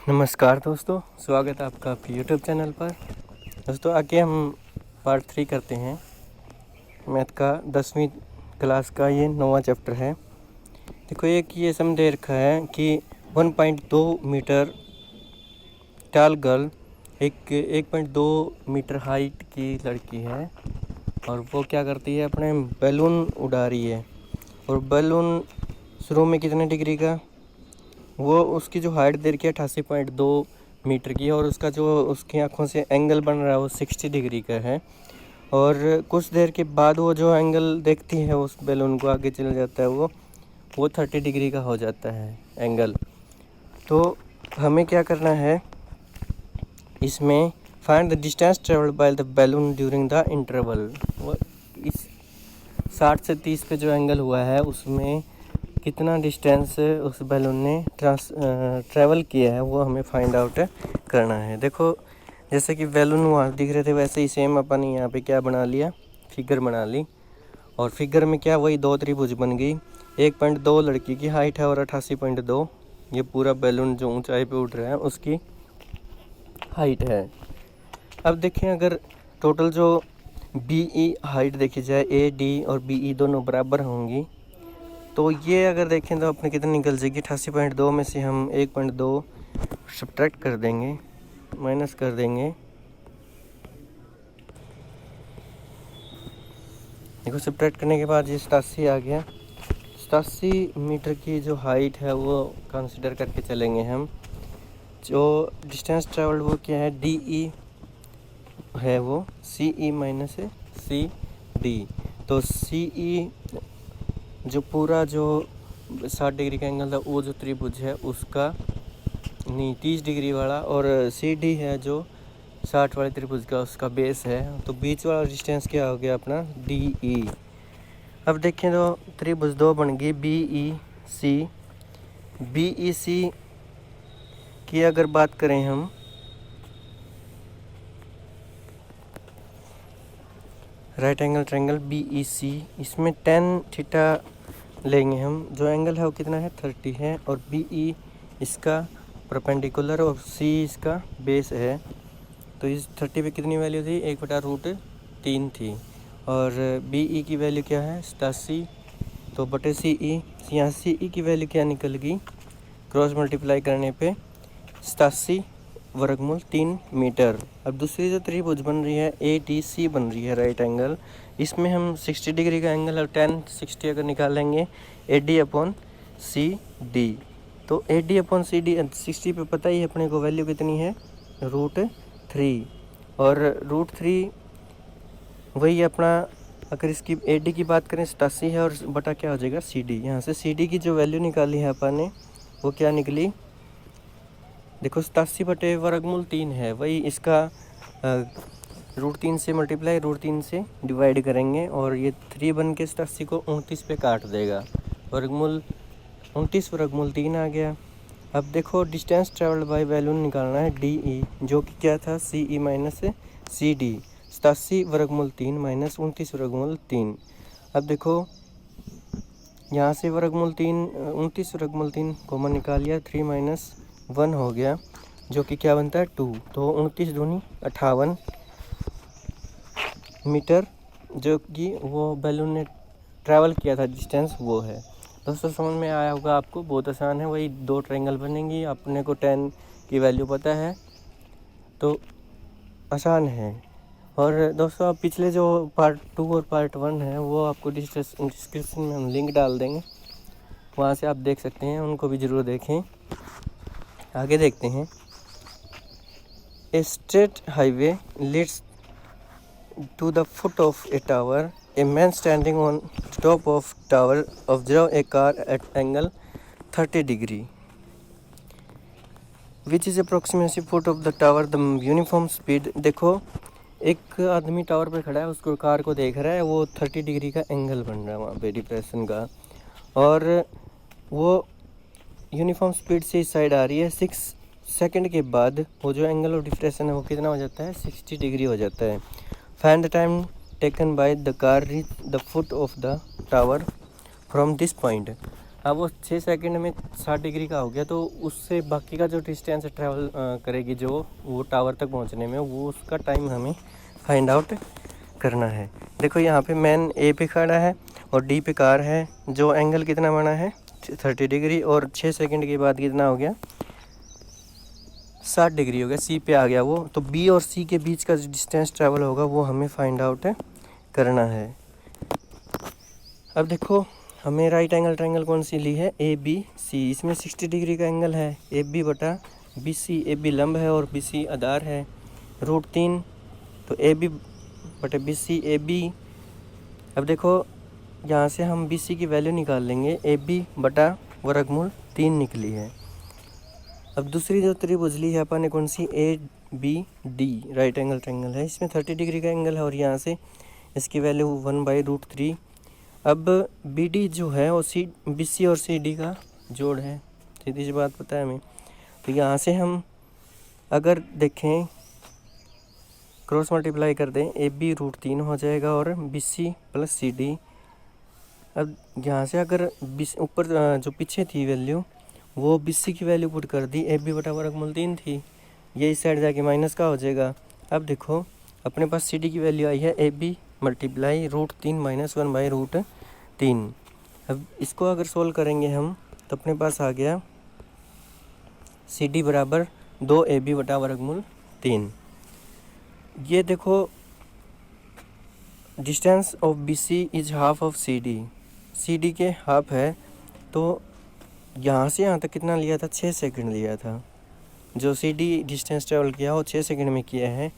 नमस्कार दोस्तों, स्वागत है आपका आपके यूट्यूब चैनल पर। दोस्तों आगे हम पार्ट 3 करते हैं। मैथ का 10वीं क्लास का ये 9वां चैप्टर है। देखो एक ये सम दे रखा है कि 1.2 मीटर टॉल गर्ल, एक 1.2 मीटर हाइट की लड़की है और वो क्या करती है, अपने बैलून उड़ा रही है। और बैलून शुरू में कितने डिग्री का, वो उसकी जो हाइट दे रखी है 88.2 मीटर की, और उसका जो उसकी आंखों से एंगल बन रहा है वो 60 डिग्री का है। और कुछ देर के बाद वो जो एंगल देखती है उस बैलून को, आगे चल जाता है वो 30 डिग्री का हो जाता है एंगल। तो हमें क्या करना है इसमें, find the distance travelled by the balloon during the interval. वो इस 60 से 30 पे जो एंगल हुआ है उसमें कितना डिस्टेंस उस बैलून ने ट्रैवल किया है वो हमें फाइंड आउट करना है। देखो जैसे कि बैलून वहाँ दिख रहे थे वैसे ही सेम अपन यहाँ पे क्या बना लिया, फिगर बना ली। और फिगर में क्या, वही दो त्रिभुज बन गई। 1.2 लड़की की हाइट है और 88.2 ये पूरा बैलून जो ऊंचाई पे उड़ रहा है उसकी हाइट है। अब देखें, अगर टोटल जो BE हाइट देखी जाए, AD और BE दोनों बराबर होंगी, तो ये अगर देखें तो अपने कितनी निकल जाएगी। 88.2 में से हम 1.2 सब्ट्रैक्ट कर देंगे, माइनस कर देंगे। देखो सब्ट्रैक्ट करने के बाद ये 87 आ गया। 87 मीटर की जो हाइट है वो कंसिडर करके चलेंगे हम। जो डिस्टेंस ट्रेवल्ड वो क्या है, DE है, वो CE माइनस CD। तो CE जो पूरा जो 60 डिग्री का एंगल था वो जो त्रिभुज है उसका, नहीं 30 डिग्री वाला, और CD है जो 60 वाले त्रिभुज का उसका बेस है। तो बीच वाला डिस्टेंस क्या हो गया अपना, DE। अब देखें तो त्रिभुज दो बन गई, BEC। BEC की अगर बात करें हम, राइट एंगल ट्रायंगल BEC, इसमें tan थीटा लेंगे हम। जो एंगल है वो कितना है, 30 है, और BE इसका परपेंडिकुलर और C इसका बेस है। तो इस 30 पे कितनी वैल्यू थी, 1/√3 थी। और BE की वैल्यू क्या है, 87, तो बटे CE। यहाँ CE की वैल्यू क्या निकल गई, क्रॉस मल्टीप्लाई करने पे 87 वर्गमूल 3 मीटर। अब दूसरी जो त्रिभुज बन रही है ADC बन रही है, राइट एंगल, इसमें हम 60 डिग्री का एंगल और tan 60 अगर निकालेंगे AD/CD, तो AD/CD 60 पे पता ही है अपने को वैल्यू कितनी है, √3। और √3 वही अपना, अगर इसकी AD की बात करें 87 है और बटा क्या हो जाएगा CD। यहाँ से CD की जो वैल्यू निकाली है अपन ने वो क्या निकली, देखो 87/√3 है, वही इसका √3 से मल्टीप्लाई, √3 से डिवाइड करेंगे और ये 3 बन के 87 को 29 पे काट देगा। वर्गमूल 29/3 आ गया। अब देखो डिस्टेंस ट्रेवल्ड बाय बैलून निकालना है DE, जो कि क्या था, CE माइनस CD। 87/3 माइनस 29/3। अब देखो यहाँ से वर्गमूल 29/3 कॉमन निकाल लिया, 3 - 1 हो गया, जो कि क्या बनता है 2। तो 29 दूनी 58 मीटर जो कि वो बैलून ने ट्रैवल किया था डिस्टेंस वो है। दोस्तों समझ में आया होगा आपको, बहुत आसान है। वही दो ट्रायंगल बनेंगी, अपने को tan की वैल्यू पता है तो आसान है। और दोस्तों आप पिछले जो पार्ट 2 और पार्ट 1 है वो आपको डिस्क्रिप्शन में हम लिंक डाल देंगे, वहाँ से आप देख सकते हैं, उनको भी ज़रूर देखें। आगे देखते हैं। A straight highway leads to the foot of a tower. A man standing on top of tower observe a car at angle 30 degree, which is approximately foot of the tower. The uniform speed, देखो एक आदमी tower पे खड़ा है, उसको car को देख रहा है, वो 30 डिग्री का एंगल बन रहा है वहाँ पे डिप्रेशन का, और वो यूनिफॉर्म स्पीड से इस साइड आ रही है। 6 सेकंड के बाद वो जो एंगल ऑफ डिप्रेशन है वो कितना हो जाता है, 60 डिग्री हो जाता है। Find the time taken by the car reach the foot of the tower from this point। अब वो 6 सेकंड में 60 डिग्री का हो गया, तो उससे बाकी का जो डिस्टेंस ट्रैवल करेगी जो वो टावर तक पहुंचने में, वो उसका टाइम हमें फाइंड आउट करना है। देखो यहाँ पे मैन ए पे खड़ा है और डी पे कार है, जो एंगल कितना बना है 30 डिग्री, और 6 सेकंड के बाद कितना हो गया 60 डिग्री हो गया, सी पे आ गया वो। तो बी और सी के बीच का जो डिस्टेंस ट्रैवल होगा वो हमें फाइंड आउट करना है। अब देखो हमें राइट एंगल ट्रायंगल कौन सी ली है, ए बी सी। इसमें 60 डिग्री का एंगल है, ए बी बटा बी सी। ए बी लंब है और बी सी आधार है, √3, तो ए बी बटे बी सी ए बी। अब देखो यहाँ से हम बी सी की वैल्यू निकाल लेंगे, ए बी बटा वर्गमूल 3 निकली है। अब दूसरी जो त्रिभुज ली है अपन ने कौन सी, A B D, right angle triangle है, इसमें 30 डिग्री का एंगल है और यहाँ से इसकी वैल्यू 1/√3। अब बी डी जो है वो सी बी सी और सी डी का जोड़ है, सीधी सी बात पता है हमें। तो यहाँ से हम अगर देखें क्रॉस मल्टीप्लाई कर दें, ए बी √3 हो जाएगा और B C plus C D. अब यहाँ से अगर ऊपर जो पीछे थी वैल्यू वो बी सी की वैल्यू पुट कर दी, ए बी बटा वर्गमूल 3 थी, ये इस साइड जाके माइनस का हो जाएगा। अब देखो अपने पास सी डी की वैल्यू आई है ए बी मल्टीप्लाई √3 माइनस 1/√3। अब इसको अगर सोल्व करेंगे हम तो अपने पास आ गया सी डी बराबर 2 ए बी बटा वर्गमूल 3। ये देखो distance of B C is half of C D, C D के हाफ है, तो यहाँ से यहाँ तक कितना लिया था 6 सेकंड लिया था। जो सी डी डिस्टेंस ट्रेवल किया वो 6 सेकंड में किया है,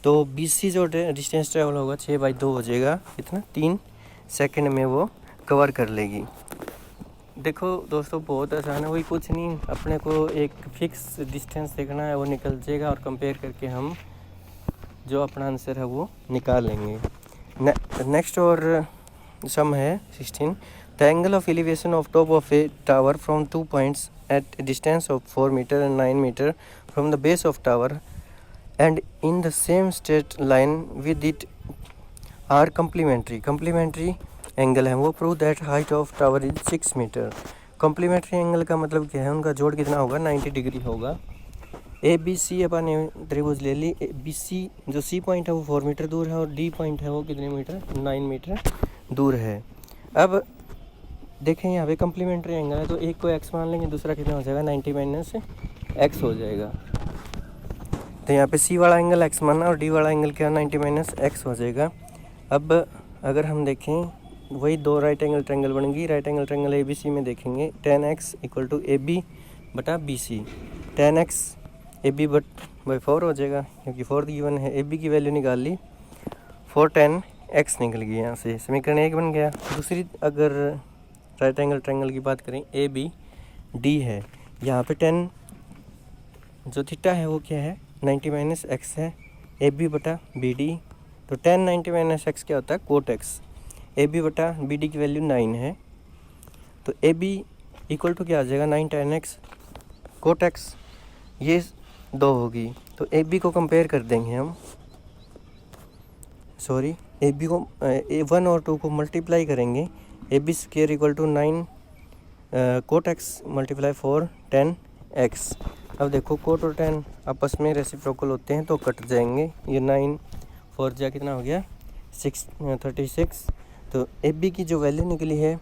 तो बी सी जो डिस्टेंस ट्रेवल होगा 6/2 हो जाएगा, कितना 3 सेकंड में वो कवर कर लेगी। देखो दोस्तों बहुत आसान है, वही कुछ नहीं, अपने को एक फिक्स डिस्टेंस देखना है, वो निकल जाएगा और कंपेयर करके हम जो अपना आंसर है वो निकाल लेंगे। नेक्स्ट और सम है 16। The angle of elevation of top of a tower from 2 points at distance of 4 metre and 9 metre from the base of tower and in the same straight line with it are complementary angle है, वो prove that height of tower is 6 metre. Complementary angle का मतलब क्या है, उनका जोड़ कितना होगा 90 डिग्री होगा। ए बी सी अपन ने त्रिभुज ले ली, बी सी जो सी पॉइंट है वो 4 मीटर दूर है और डी पॉइंट है वो कितने मीटर 9 मीटर दूर है। अब देखें यहाँ पे कॉम्प्लीमेंट्री एंगल है, तो एक को एक्स मान लेंगे, दूसरा कितना हो जाएगा 90 माइनस एक्स हो जाएगा। तो यहाँ पे सी वाला एंगल एक्स माना और डी वाला एंगल क्या 90 माइनस एक्स हो जाएगा। अब अगर हम देखें वही दो राइट एंगल ट्रायंगल बनेगी, right angle triangle A B C में देखेंगे tan x = ए बी बटा B C. tan x A B by 4 हो जाएगा क्योंकि 4 गिवन है, ए बी की वैल्यू निकाल ली 4 tan x निकल गई, यहाँ से समीकरण 1 बन गया। दूसरी अगर राइट एंगल ट्रायंगल की बात करें ए बी डी है, यहाँ पे tan जो थीटा है वो क्या है 90 माइनस एक्स है, ए बी बटा बी डी। तो tan 90 माइनस एक्स क्या होता है कोट एक्स, ए बी बटा बी डी की वैल्यू 9 है, तो ए बी इक्वल टू क्या आ जाएगा 9 tan x कोट एक्स, ये 2 होगी। तो ए बी को कंपेयर कर देंगे हम, सॉरी ए बी को 1 और 2 को मल्टीप्लाई करेंगे, A B square equal to 9 cot x multiply 4 tan x। अब देखो कोट और tan आपस में रेसिप्रोकल होते हैं तो कट जाएंगे, ये 9 4 जा कितना हो गया 36। तो ए बी की जो वैल्यू निकली है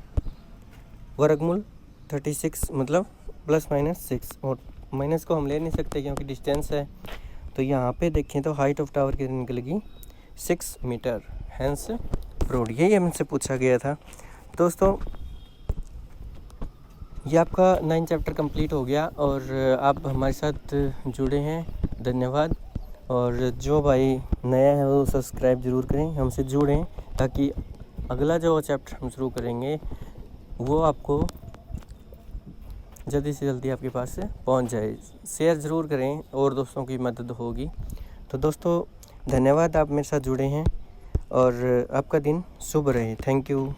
वर्गमूल 36 मतलब ±6, और माइनस को हम ले नहीं सकते क्योंकि डिस्टेंस है। तो यहाँ पे देखें तो हाइट ऑफ टावर कितनी निकलेगी 6 मीटर, हैंस प्रूव्ड। यही हमसे पूछा गया था। दोस्तों ये आपका 9 चैप्टर कंप्लीट हो गया और आप हमारे साथ जुड़े हैं, धन्यवाद। और जो भाई नया है वो सब्सक्राइब ज़रूर करें, हमसे जुड़ें ताकि अगला जो चैप्टर हम शुरू करेंगे वो आपको जल्दी से जल्दी आपके पास पहुंच जाए। शेयर ज़रूर करें और दोस्तों की मदद होगी। तो दोस्तों धन्यवाद, आप मेरे साथ जुड़े हैं और आपका दिन शुभ रहे। Thank you.